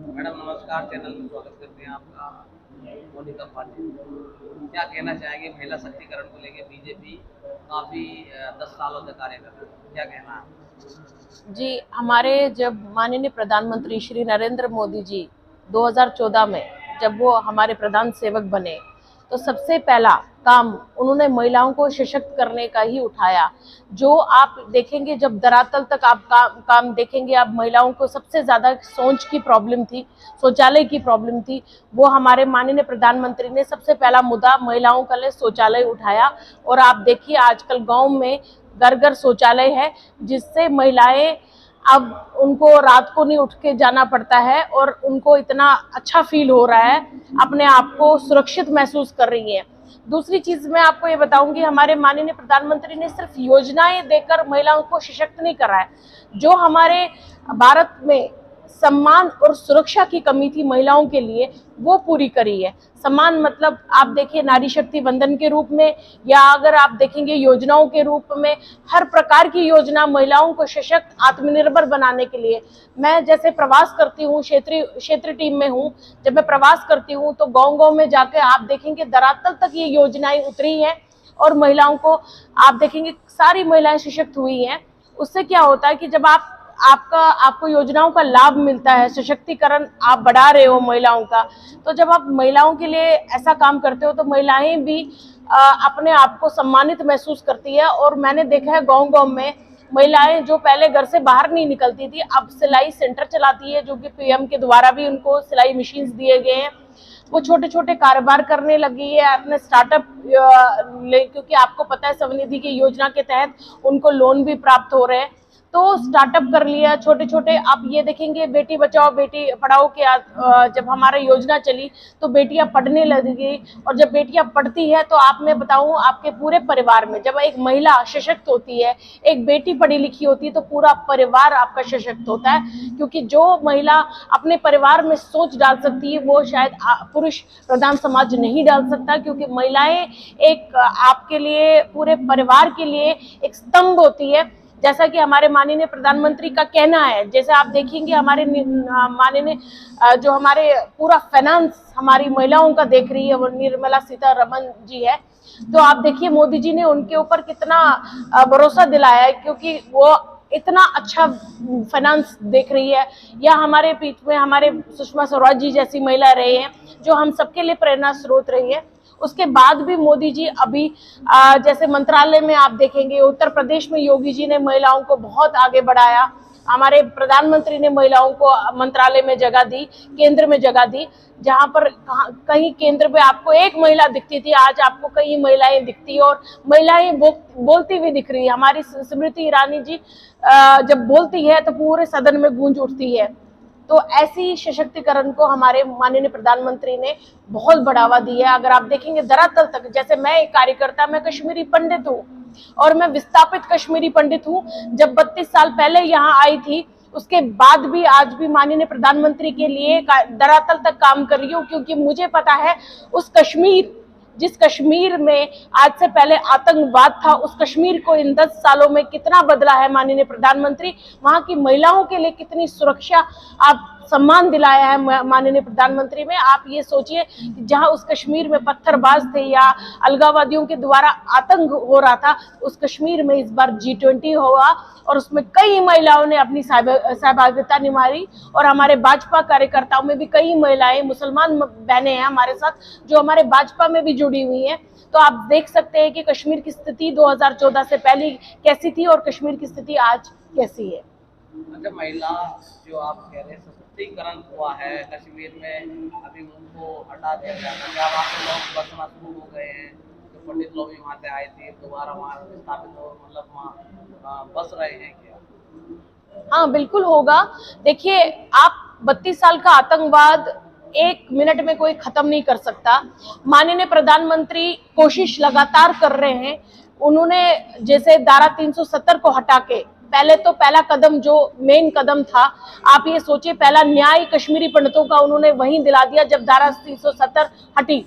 Madam नमस्कार, channel में स्वागत करते हैं आपका। मोनिका पांडे, क्या कहना चाहेंगे महिला शक्तिकरण को लेकर? बीजेपी काफी 10 सालों से कार्य कर रही है, क्या कहना है? जी, हमारे जब माननीय प्रधानमंत्री श्री नरेंद्र मोदी जी 2014 में जब वो हमारे प्रधान सेवक बने, तो सबसे पहला काम उन्होंने महिलाओं को सशक्त करने का ही उठाया। जो आप देखेंगे, जब धरातल तक आप काम देखेंगे, आप महिलाओं को सबसे ज्यादा सोच की प्रॉब्लम थी, शौचालय की प्रॉब्लम थी। वो हमारे माननीय प्रधानमंत्री ने सबसे पहला मुद्दा महिलाओं के लिए शौचालय उठाया। और आप देखिए, आजकल गांव में घर घर शौचालय है, जिससे महिलाएं अब उनको रात को नहीं उठ के जाना पड़ता है और उनको इतना अच्छा फील हो रहा है, अपने आप को सुरक्षित महसूस कर रही हैं। दूसरी चीज मैं आपको ये बताऊंगी, हमारे माननीय प्रधानमंत्री ने सिर्फ योजनाएं देकर महिलाओं को सशक्त नहीं करा है। जो हमारे भारत में सम्मान और सुरक्षा की कमी थी महिलाओं के लिए, वो पूरी करी है। सम्मान मतलब आप देखिए नारी शक्ति वंदन के रूप में, या अगर आप देखेंगे योजनाओं के रूप में, हर प्रकार की योजना महिलाओं को सशक्त आत्मनिर्भर बनाने के लिए। मैं जैसे प्रवास करती हूँ, क्षेत्रीय टीम में हूँ, जब मैं प्रवास करती हूँ तो गांव गांव में जाकर आप देखेंगे धरातल तक ये योजनाएं उतरी हैं और महिलाओं को आप देखेंगे सारी महिलाएं सशक्त हुई हैं। उससे क्या होता है कि जब आपको योजनाओं का लाभ मिलता है, सशक्तिकरण आप बढ़ा रहे हो महिलाओं का, तो जब आप महिलाओं के लिए ऐसा काम करते हो तो महिलाएं भी अपने आप को सम्मानित महसूस करती है। और मैंने देखा है गांव गांव में महिलाएं जो पहले घर से बाहर नहीं निकलती थी, अब सिलाई सेंटर चलाती है, जो कि पीएम के द्वारा भी उनको सिलाई मशीन दिए गए हैं। वो छोटे छोटे कारोबार करने लगी है, अपने स्टार्टअप क्योंकि आपको पता है स्वनिधि की योजना के तहत उनको लोन भी प्राप्त हो रहे हैं, तो स्टार्टअप कर लिया छोटे छोटे। आप ये देखेंगे बेटी बचाओ बेटी पढ़ाओ के जब हमारा योजना चली तो बेटियां पढ़ने लगी, और जब बेटियां पढ़ती है तो आप मैं बताऊं, आपके पूरे परिवार में जब एक महिला सशक्त होती है, एक बेटी पढ़ी लिखी होती है, तो पूरा परिवार आपका सशक्त होता है। क्योंकि जो महिला अपने परिवार में सोच डाल सकती है, वो शायद पुरुष प्रधान समाज नहीं डाल सकता। क्योंकि महिलाएं एक आपके लिए, पूरे परिवार के लिए एक स्तंभ होती है। जैसा कि हमारे माननीय प्रधानमंत्री का कहना है, जैसे आप देखेंगे हमारे माननीय जो हमारे पूरा फाइनेंस हमारी महिलाओं का देख रही है, वो निर्मला सीतारमण जी है। तो आप देखिए मोदी जी ने उनके ऊपर कितना भरोसा दिलाया है, क्योंकि वो इतना अच्छा फाइनेंस देख रही है। या हमारे बीच में हमारे सुषमा स्वराज जी जैसी महिला रहे हैं, जो हम सबके लिए प्रेरणा स्रोत रही है। उसके बाद भी मोदी जी अभी जैसे मंत्रालय में आप देखेंगे, उत्तर प्रदेश में योगी जी ने महिलाओं को बहुत आगे बढ़ाया। हमारे प्रधानमंत्री ने महिलाओं को मंत्रालय में जगह दी, केंद्र में जगह दी। जहां पर कहीं केंद्र पे आपको एक महिला दिखती थी, आज आपको कई महिलाएं दिखती, और महिलाएं बोलती हुई दिख रही है। हमारी स्मृति ईरानी जी जब बोलती है तो पूरे सदन में गूंज उठती है। तो ऐसी सशक्तिकरण को हमारे माननीय प्रधानमंत्री ने बहुत बढ़ावा दिया है। अगर आप देखेंगे धरातल तक, जैसे मैं एक कार्यकर्ता, मैं कश्मीरी पंडित हूँ और मैं विस्थापित कश्मीरी पंडित हूँ। जब 32 साल पहले यहाँ आई थी, उसके बाद भी आज भी माननीय प्रधानमंत्री के लिए धरातल तक काम कर रही हूँ। क्योंकि मुझे पता है उस कश्मीर, जिस कश्मीर में आज से पहले आतंकवाद था, उस कश्मीर को इन 10 सालों में कितना बदला है माननीय प्रधानमंत्री। वहां की महिलाओं के लिए कितनी सुरक्षा, आप सम्मान दिलाया है माननीय प्रधानमंत्री में। आप ये सोचिए, जहां उस कश्मीर में पत्थरबाज थे या अलगाववादियों के द्वारा आतंक हो रहा था, उस कश्मीर में इस बार G20 हुआ और उसमें कई महिलाओं ने अपनी सहभागिता निभाई। और हमारे भाजपा कार्यकर्ताओं में भी कई महिलाएं, मुसलमान बहनें हैं हमारे साथ, जो हमारे भाजपा में भी जुड़ी हुई हैं। तो आप देख सकते हैं कि कश्मीर की स्थिति 2014 से पहले कैसी थी और कश्मीर की स्थिति आज कैसी है। अच्छा, महिला जो आप कह रहे हैं सशक्तिकरण हुआ है कश्मीर में, अभी उनको हटा दिया गया था, क्या वहाँ पे लोग बसना शुरू हो गए हैं? जो पंडित लोग भी वहाँ से आए थे, दोबारा वहाँ स्थापित हो, मतलब वहाँ बस रहे हैं क्या? हाँ, बिल्कुल होगा। देखिए, आप 32 साल का आतंकवाद एक मिनट में कोई खत्म नहीं कर सकता। माननीय प्रधानमंत्री कोशिश लगातार कर रहे हैं। उन्होंने जैसे धारा 370 को हटा के, पहले तो पहला कदम जो मेन कदम था, आप ये सोचिए, पहला न्याय कश्मीरी पंडितों का उन्होंने वहीं दिला दिया जब धारा 370 हटी।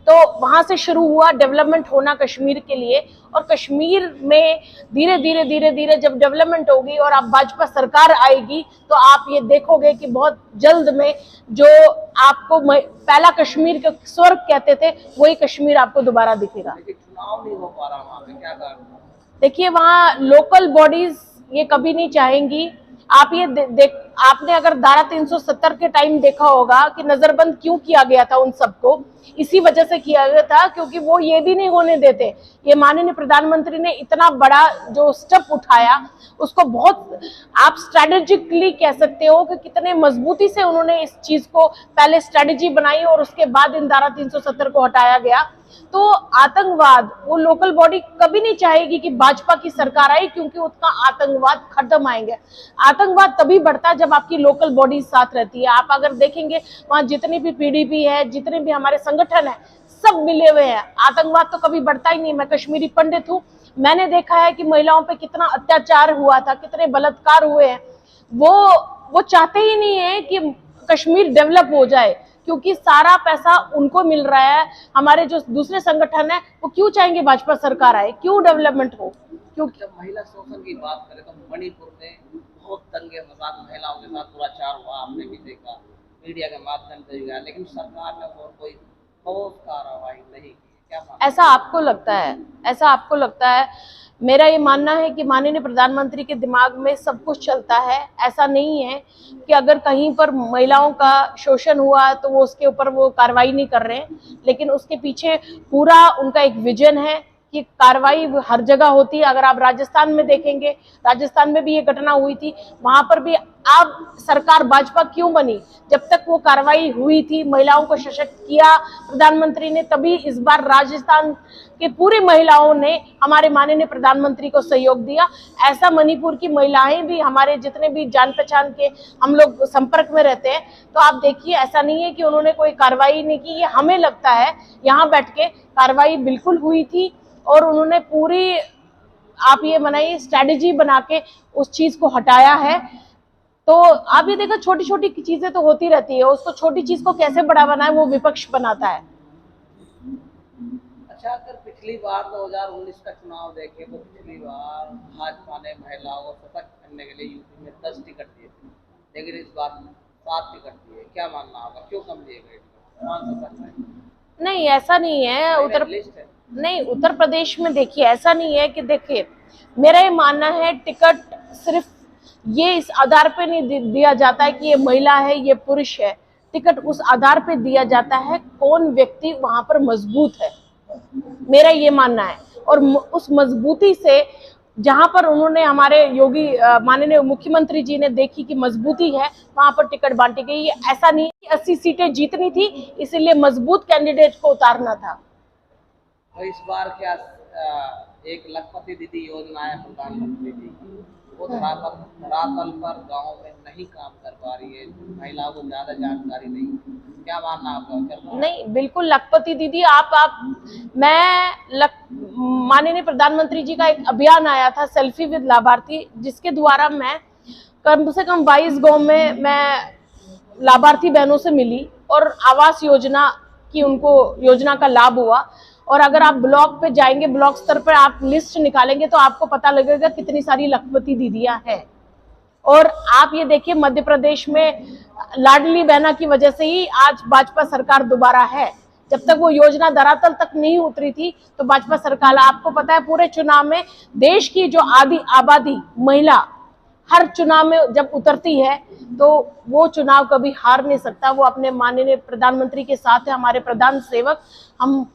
तो वहां से शुरू हुआ डेवलपमेंट होना कश्मीर के लिए, और कश्मीर में धीरे धीरे जब डेवलपमेंट होगी और अब भाजपा सरकार आएगी तो आप ये देखोगे कि बहुत जल्द में जो आपको पहला कश्मीर के स्वर्ग कहते थे वही कश्मीर आपको दोबारा दिखेगा। लेकिन चुनाव नहीं हो पा रहा वहाँ पे, क्या कारण? देखिए वहाँ लोकल बॉडीज ये कभी नहीं चाहेंगी। आप ये आपने अगर धारा 370 के टाइम देखा होगा कि नजरबंद क्यों किया गया था उन सबको, इसी वजह से किया गया था क्योंकि वो ये भी नहीं होने देते। ये माननीय प्रधानमंत्री ने इतना बड़ा जो स्टेप उठाया उसको बहुत आप स्ट्रेटेजिकली कह सकते हो कि कितने मजबूती से उन्होंने इस चीज को पहले स्ट्रेटेजी बनाई और उसके बाद इन धारा 370 को हटाया गया। तो आतंकवाद वो लोकल बॉडी कभी नहीं चाहेगी कि भाजपा की सरकार आए, क्योंकि उसका आतंकवाद खत्म आएंगे। आतंकवाद तभी बढ़ता है जब आपकी लोकल बॉडी साथ रहती है। आप अगर देखेंगे वहां जितनी भी पीडीपी है, जितने भी हमारे संगठन है, सब मिले हुए हैं। आतंकवाद तो कभी बढ़ता ही नहीं। मैं कश्मीरी पंडित हूँ, मैंने देखा है कि महिलाओं पे कितना अत्याचार हुआ था, कितने बलात्कार हुए हैं। वो चाहते ही नहीं है कि कश्मीर डेवलप हो जाए, क्योंकि सारा पैसा उनको मिल रहा है। हमारे जो दूसरे संगठन है वो क्यों चाहेंगे भाजपा सरकार आए, क्यों डेवलपमेंट हो? क्योंकि जब महिला शोषण की बात करें तो मणिपुर में बहुत दंगे फसाद महिलाओं के साथ दुराचार हुआ, आपने भी देखा, मीडिया के माध्यम से भी गया, लेकिन सरकार ने और कोई ठोस कार्रवाई नहीं की। क्या मानते हैं? ऐसा आपको लगता है? ऐसा आपको लगता है? मेरा ये मानना है कि माननीय प्रधानमंत्री के दिमाग में सब कुछ चलता है। ऐसा नहीं है कि अगर कहीं पर महिलाओं का शोषण हुआ तो वो उसके ऊपर वो कार्रवाई नहीं कर रहे हैं, लेकिन उसके पीछे पूरा उनका एक विजन है कि कार्रवाई हर जगह होती है। अगर आप राजस्थान में देखेंगे, राजस्थान में भी ये घटना हुई थी, वहां पर भी अब सरकार भाजपा क्यों बनी? जब तक वो कार्रवाई हुई थी, महिलाओं को सशक्त किया प्रधानमंत्री ने, तभी इस बार राजस्थान के पूरी महिलाओं ने हमारे माननीय प्रधानमंत्री को सहयोग दिया। ऐसा मणिपुर की महिलाएं भी, हमारे जितने भी जान पहचान के हम लोग संपर्क में रहते हैं, तो आप देखिए ऐसा नहीं है कि उन्होंने कोई कार्रवाई नहीं की। ये हमें लगता है यहाँ बैठ के कार्रवाई बिल्कुल हुई थी और उन्होंने पूरी, आप ये बनाइए, स्ट्रैटेजी बना के उस चीज को हटाया है। तो आप ये देखो छोटी छोटी चीजें तो होती रहती है, उसको छोटी चीज को कैसे बड़ा बनाए वो विपक्ष बनाता है। अच्छा, अगर पिछली बार 2019 का चुनाव देखें तो पिछली बार भाजपा ने महिलाओं को सशक्त करने के लिए यूपी में 10 टिकट दिए थे, लेकिन इस बार 7 टिकट दिए। क्या मानना होगा, क्यों कम दिए गए? कौन सा सच है? नहीं, ऐसा नहीं है। नहीं, उत्तर प्रदेश में देखिए ऐसा नहीं है कि, देखिए मेरा ये मानना है टिकट सिर्फ ये इस आधार पे नहीं दिया जाता है कि ये महिला है, ये पुरुष है। टिकट उस आधार पे दिया जाता है कौन व्यक्ति वहां पर मजबूत है, मेरा ये मानना है। और उस मजबूती से जहां पर उन्होंने, हमारे योगी माननीय मुख्यमंत्री जी ने देखी कि मजबूती है, वहां पर टिकट बांटी गई। ऐसा नहीं कि 80 सीटें जीतनी थी इसीलिए मजबूत कैंडिडेट को उतारना था। और इस बार क्या एक लखपति दीदी योजना है प्रधानमंत्री जी की, वो धरातल पर गाँव में नहीं काम कर पा रही है, महिलाओं को ज्यादा जानकारी नहीं। क्या मानना आपका? नहीं, बिल्कुल लखपति दीदी, माननीय प्रधानमंत्री जी का एक अभियान आया था सेल्फी विद लाभार्थी, जिसके द्वारा मैं कम से कम 22 गाँव में मैं लाभार्थी बहनों से मिली और आवास योजना की उनको योजना का लाभ हुआ। और अगर आप ब्लॉक पे जाएंगे, ब्लॉक स्तर पर आप लिस्ट निकालेंगे तो आपको पता लगेगा कितनी सारी लखपति दीदियां हैं। और आप ये देखिए मध्य प्रदेश में लाडली बहना की वजह से ही आज भाजपा सरकार दोबारा है। जब तक वो योजना धरातल तक नहीं उतरी थी तो भाजपा सरकार, आपको पता है पूरे चुनाव में देश की जो आधी आबादी महिला हर चुनाव में जब उतरती है तो वो चुनाव कभी हार नहीं सकता। वो अपने माननीय प्रधानमंत्री के साथ है, हमारे प्रधान सेवक, हम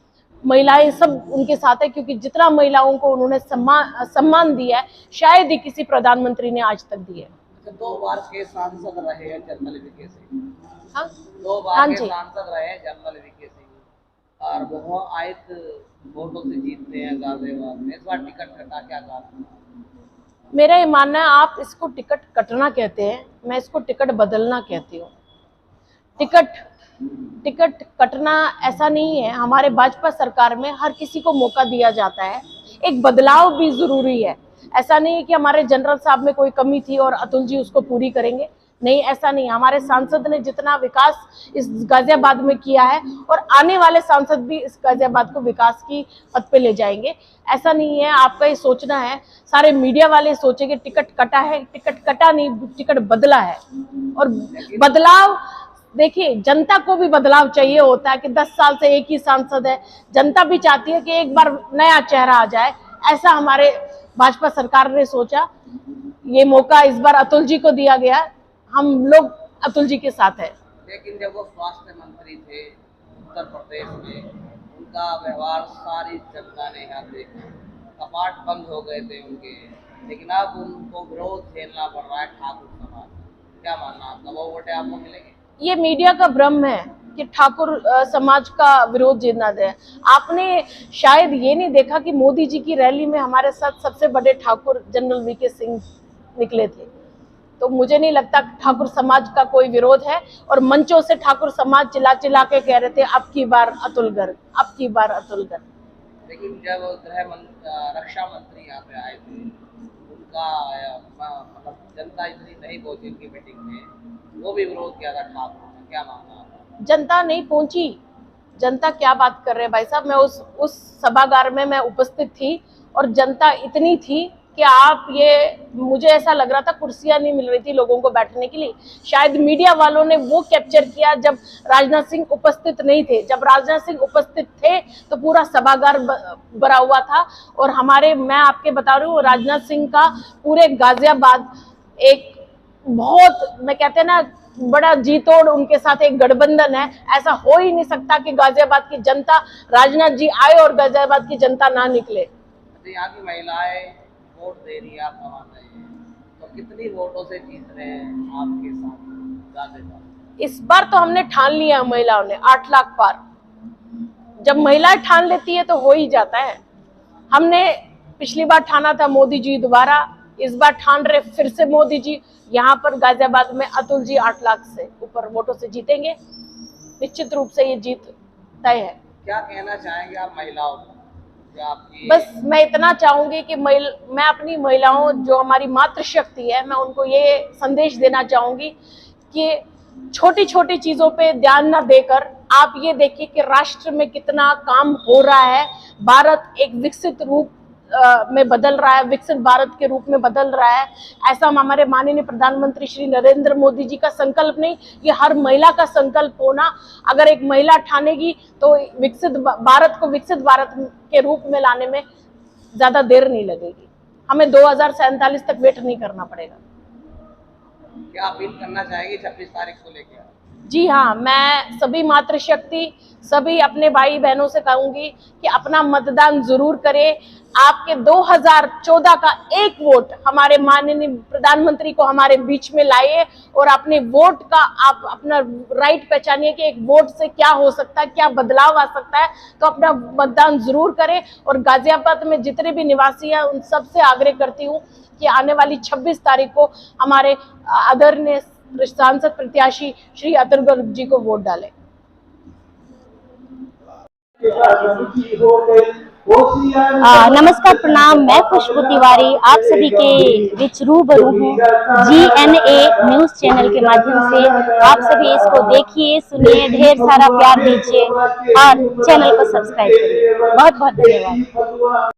महिलाएं सब उनके साथ है, क्योंकि जितना महिलाओं को उन्होंने सम्मान दिया है शायद ही किसी प्रधानमंत्री ने आज तक दिया है। 2 बार के सांसद रहे हैं जनरल वीके सिंह। हाँ? 2 बार के सांसद रहे हैं जनरल वीके सिंह और वो आयत वोटों से जीतते हैं गाजियाबाद में। इस बार टिकट कटा, क्या कारण? मेरा ये मानना है, आप इसको टिकट कटना कहते हैं, मैं इसको टिकट बदलना कहती हूँ। टिकट कटना ऐसा नहीं है। हमारे भाजपा सरकार में हर किसी को मौका दिया जाता है, एक बदलाव भी जरूरी है। ऐसा नहीं है कि हमारे जनरल साहब में कोई कमी थी और अतुल जी उसको पूरी करेंगे। नहीं, ऐसा नहीं। हमारे सांसद ने जितना विकास इस गाजियाबाद में किया है और आने वाले सांसद भी इस गाजियाबाद को विकास की पथ पे ले जाएंगे। ऐसा नहीं है, आपका ये सोचना है, सारे मीडिया वाले सोचेंगे टिकट कटा है। टिकट कटा नहीं, टिकट बदला है। और बदलाव, देखिए, जनता को भी बदलाव चाहिए होता है कि 10 साल से एक ही सांसद है। जनता भी चाहती है कि एक बार नया चेहरा आ जाए। ऐसा हमारे भाजपा सरकार ने सोचा। ये मौका इस बार अतुल जी को दिया गया। हम लोग अतुल जी के साथ है। लेकिन जब वो स्वास्थ्य मंत्री थे उत्तर प्रदेश में, उनका व्यवहार सारी जनता ने यहाँ देखा, कपाट बंद हो गए थे उनके, लेकिन अब उनको विरोध झेलना पड़ रहा है ठाकुर समाज। क्या मानना आपका, वो वोटें आपको मिलेंगे? ये मीडिया का भ्रम है कि ठाकुर समाज का विरोध झेलना दे। आपने शायद ये नहीं देखा कि मोदी जी की रैली में हमारे साथ सबसे बड़े ठाकुर जनरल वीके सिंह निकले थे। तो मुझे नहीं लगता ठाकुर समाज का कोई विरोध है। और मंचों से ठाकुर समाज चिल्ला चिल्ला के कह रहे थे अब की बार अतुल गर्ग, अब की बार अतुल गर्ग। लेकिन जब रक्षा मंत्री यहाँ पे आए थे, उनका मतलब जनता इतनी नहीं पहुंची उनकी मीटिंग में, वो भी विरोध किया था ठाकुर ने। क्या मानना आपका? जनता नहीं पहुंची। जनता क्या बात कर रहे हैं भाई साहब, मैं उस सभागार में मैं उपस्थित थी और जनता इतनी थी कि आप ये, मुझे ऐसा लग रहा था कुर्सियां नहीं मिल रही थी लोगों को बैठने के लिए। शायद मीडिया वालों ने वो कैप्चर किया जब राजनाथ सिंह उपस्थित नहीं थे। जब राजनाथ सिंह उपस्थित थे तो पूरा सभागार भरा हुआ था। और मैं आपके बता रही हूँ, राजनाथ सिंह का पूरे गाजियाबाद एक बहुत, मैं कहते हैं ना, बड़ा जी तोड़ उनके साथ एक गठबंधन है। ऐसा हो ही नहीं सकता कि गाजियाबाद की जनता, राजनाथ जी आए और गाजियाबाद की जनता ना निकले। यहाँ की महिलाएं वोट दे रही है, आपका मानना है, तो कितनी वोटों से जीत रहे हैं आपके साथ गाजियाबाद? इस बार तो हमने ठान लिया, महिलाओं ने 8 लाख पार। जब महिलाएं ठान लेती है तो हो ही जाता है। हमने पिछली बार ठाना था मोदी जी दोबारा, इस बार ठान रहे फिर से मोदी जी। यहाँ पर गाजियाबाद में अतुल जी 8 लाख से ऊपर वोटों से जीतेंगे। निश्चित रूप से ये जीत तय है। क्या कहना चाहेंगे आप महिलाओं को? बस मैं इतना चाहूंगी कि मैं अपनी महिलाओं, जो हमारी मातृशक्ति है, मैं उनको ये संदेश देना चाहूंगी कि छोटी छोटी चीजों पे ध्यान न देकर आप ये देखिए कि राष्ट्र में कितना काम हो रहा है। भारत एक विकसित रूप में बदल रहा है, विकसित भारत के रूप में बदल रहा है। ऐसा हमारे माननीय प्रधानमंत्री श्री नरेंद्र मोदी जी का संकल्प नहीं, ये हर महिला का संकल्प होना। अगर एक महिला ठानेगी तो विकसित भारत को विकसित भारत के रूप में लाने में ज्यादा देर नहीं लगेगी। हमें 2047 तक वेट नहीं करना पड़ेगा। क्या अपील करना चाहेंगे 26 तारीख को लेकर? जी हाँ, मैं सभी मातृशक्ति, सभी अपने भाई बहनों से कहूंगी कि अपना मतदान जरूर करें। आपके 2014 का एक वोट हमारे माननीय प्रधानमंत्री को हमारे बीच में लाइए और अपने वोट का आप अपना राइट पहचानिए कि एक वोट से क्या हो सकता है, क्या बदलाव आ सकता है। तो अपना मतदान जरूर करें। और गाजियाबाद में जितने भी निवासी हैं उन सबसे आग्रह करती हूँ कि आने वाली 26 तारीख को हमारे आदरणीय सांसद प्रत्याशी श्री अतुल गर्ग जी को वोट डालें। नमस्कार, प्रणाम। मैं खुशबू तिवारी आप सभी के बीच रूबरू हूँ GNA न्यूज चैनल के माध्यम से। आप सभी इसको देखिए, सुनिए, ढेर सारा प्यार दीजिए और चैनल को सब्सक्राइब करिए। बहुत बहुत धन्यवाद।